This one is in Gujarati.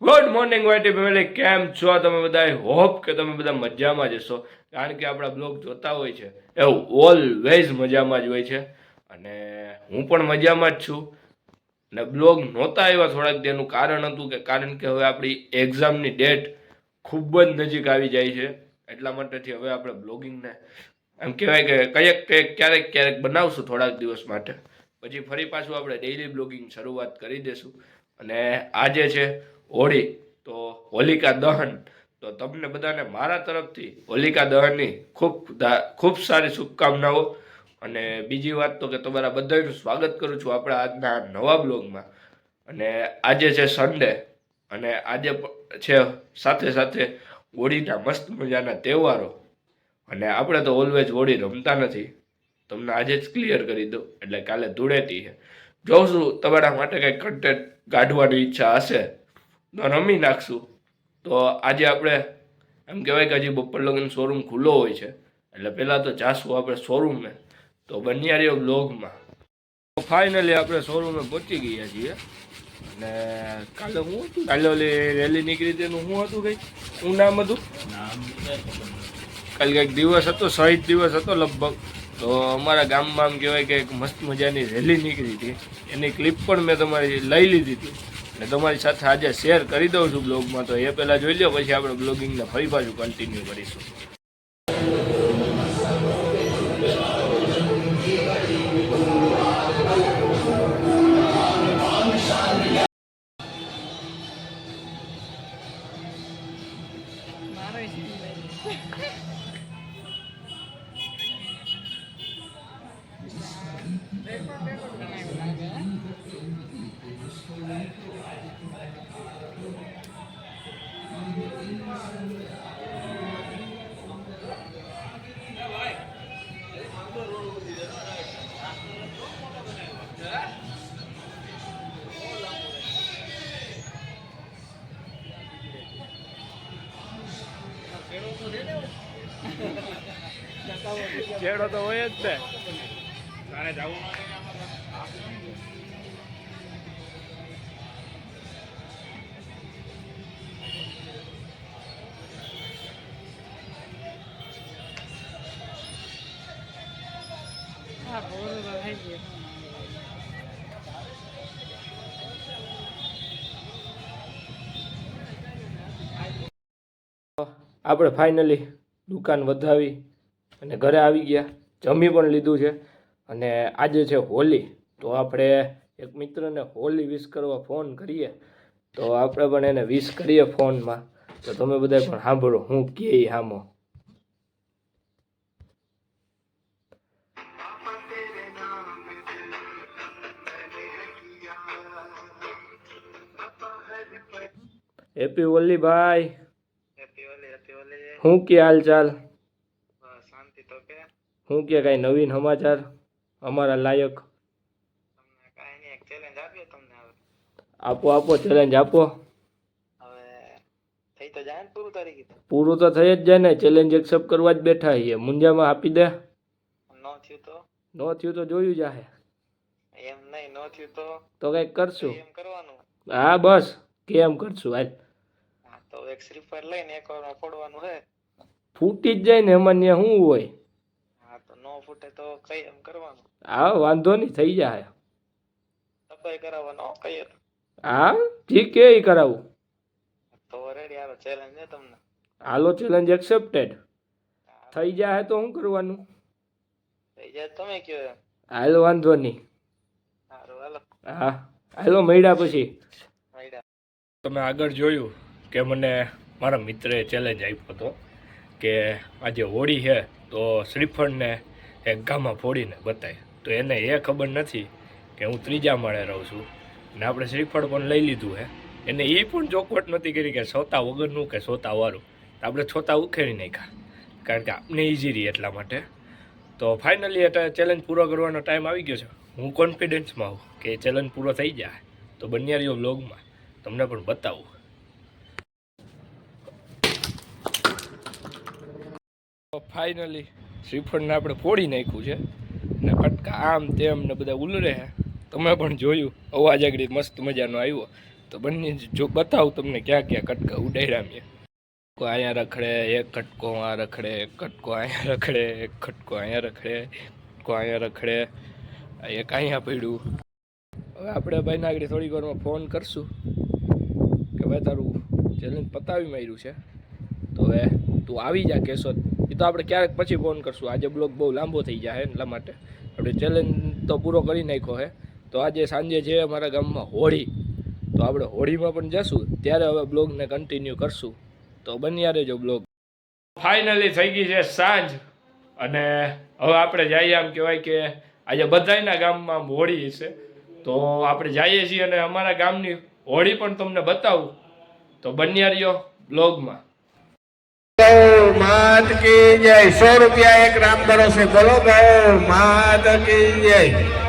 ગુડ મોર્નિંગ વાયટી ફેમિલી, કેમ છો તમે બધા? હોપ કે તમે બધા મજામાં જ હશો, કારણ કે આપણા બ્લોગ જોતા હોય છે એ ઓલવેઝ મજામાં જ હોય છે. અને હું પણ મજામાં જ છું. અને બ્લોગ નહોતા આવ્યા થોડાક તેનું કારણ હતું કે હવે આપણી એક્ઝામની ડેટ ખૂબ જ નજીક આવી જાય છે. એટલા માટેથી હવે આપણે બ્લોગિંગને એમ કહેવાય કે ક્યારેક ક્યારેક બનાવશું થોડાક દિવસ માટે, પછી ફરી પાછું આપણે ડેઇલી બ્લોગિંગ શરૂઆત કરી દઈશું. અને આજે છે હોળી, તો હોલિકા દહન. તો તમને બધાને મારા તરફથી હોલિકા દહનની ખૂબ સારી શુભકામનાઓ. અને બીજી વાત તો કે તમારા બધાનું સ્વાગત કરું છું આપણા આજના નવા બ્લોગમાં. અને આજે છે સન્ડે, અને આજે છે સાથે સાથે હોળીના મસ્ત મજાના તહેવારો. અને આપણે તો ઓલવેઝ હોળી રમતા નથી, તમને આજે જ ક્લિયર કરી દઉં. એટલે કાલે ધૂળેટી છે, જોઉં છું તમારા માટે કંઈક કન્ટેન્ટ કાઢવાની ઈચ્છા હશે તો રમી નાખશું. તો આજે આપણે એમ કહેવાય કે હજી બપોર લગન શોરૂમ ખુલ્લો હોય છે, એટલે પહેલાં તો જાશું આપણે શોરૂમે. તો બન્યા રહ્યો બ્લોગમાં. ફાઇનલી આપણે શોરૂમે પહોંચી ગયા છીએ. અને કાલે હું હતું, કાલે ઓલી રેલી નીકળી હતી એનું શું હતું કંઈક, શું નામ હતું? કાલે કંઈક દિવસ હતો, શહીદ દિવસ હતો લગભગ. તો અમારા ગામમાં આમ કહેવાય કે એક મસ્ત મજાની રેલી નીકળી હતી, એની ક્લિપ પણ મેં તમારી લઈ લીધી હતી અને તમારી સાથે આજે શેર કરી દઉં છું બ્લોગમાં. તો એ પહેલાં જોઈ લો, પછી આપણે બ્લોગિંગને ફરી પાછું કન્ટિન્યુ કરીશું. ચેડો તો હોય જ ને. તારે જવું આપણે ફાઇનલી દુકાન વધાવી અને ઘરે આવી ગયા, જમી પણ લીધું છે. અને આજે છે હોલી, તો આપણે એક મિત્રને હોલી વિશ કરવા ફોન કરીએ. તો આપણે પણ એને વિશ કરીએ ફોનમાં. તો તમે બધા પણ સાંભળો હું કહે સામો. હેપી હોલી ભાઈ. શું કે હાલ ચાલ? શું કે કઈ નવીન સમાચાર અમારા લાયક? આપો આપો, ચેલેન્જ આપો. પૂરું તો થઈ જ જાય ને, ચેલેન્જ એક્સેપ્ટ કરવા જ બેઠા છીએ. મુંજામાં આપી દે. નો થયું તો જોયું જાહે. એમ નહીં, નો થયું તો કઈક કરશું. હા બસ કેમ કરશું હાલ. તો એક શ્રીફળ લઈને એક વાર ફોડવાનું છે. ફૂટી જ જાય ને, એમાં ત્યાં શું હોય? હા તો નો ફૂટે તો કઈ એમ કરવાનું. હા વાંધો નહીં, થઈ જાય. તપાઈ કરાવવાનો કઈ. હા ઠીક કે ઈ કરાવું. તો રેડી, હાલો ચેલેન્જ ને તમને. હાલો ચેલેન્જ એક્સેપ્ટેડ. થઈ જાય તો શું કરવાનું? થઈ જાય તમે કયો. હાલો વાંધો નહીં. સારું હાલો. હા હાલો મળ્યા પછી. તમે આગળ જોયું કે મને મારા મિત્રએ ચેલેન્જ આપ્યો હતો કે આજે હોળી છે તો શ્રીફળને એક ગામમાં ફોડીને બતાય. તો એને એ ખબર નથી કે હું ત્રીજા માળે રહું છું ને આપણે શ્રીફળ પણ લઈ લીધું છે. એને એ પણ ચોખવટ નથી કરી કે સોતા વગરનું કે સોતા વાળું. આપણે છોતા ઉખેડી નાખ્યા, કારણ કે આપને ઇઝી રહી એટલા માટે. તો ફાઇનલી એટલે ચેલેન્જ પૂરો કરવાનો ટાઈમ આવી ગયો છે. હું કોન્ફિડન્સમાં આવું કે ચેલેન્જ પૂરો થઈ જાય. તો બન્યા રહ્યો વ્લોગમાં, તમને પણ બતાવું. ફાઇનલી શ્રીફળને આપણે ફોડી નાખ્યું છે ને ફટકા આમ તેમ ને બધા ઉલરે છે. તમે પણ જોયું, અવાજ આગળ મસ્ત મજાનો આવ્યો. તો તો બંને જો બતાવું તમને ક્યાં ક્યાં કટકા ઉડાડ્યા મેં. અહીંયા રખડે, એક કટકો આ રખડે, એક કટકો અહીંયા રખડે, એક કટકો અહીંયા રખડે, કટકો અહીંયા રખડે, એક અહીંયા પડ્યું. હવે આપણે ભાઈને આગળ થોડીક વારમાં ફોન કરશું કે ભાઈ તારું ચેલેન્જ પતાવી માર્યું છે તો હવે તું આવી જા કેશોદ. એ તો આપણે ક્યારેક પછી ફોન કરશું, આજે બ્લોગ બહુ લાંબો થઈ જાય એટલા માટે. આપણે ચેલેન્જ તો પૂરો કરી નાખ્યો છે. તો આજે સાંજે છે અમારા ગામમાં હોળી, તો આપણે હોળીમાં પણ જશું ત્યારે હવે બ્લોગને કન્ટિન્યુ કરશું. તો બન્યા રહેજો બ્લોગ. ફાઇનલી થઈ ગઈ છે સાંજ અને હવે આપણે જઈએ. આમ કહેવાય કે આજે બધાયના ગામમાં હોળી છે તો આપણે જઈએ છીએ અને અમારા ગામની હોળી પણ તમને બતાવું. તો બન્યા રહ્યો બ્લોગમાં. मात की जय। 100 रुपया एक राम भरोसे बोलो गौ मात की जय।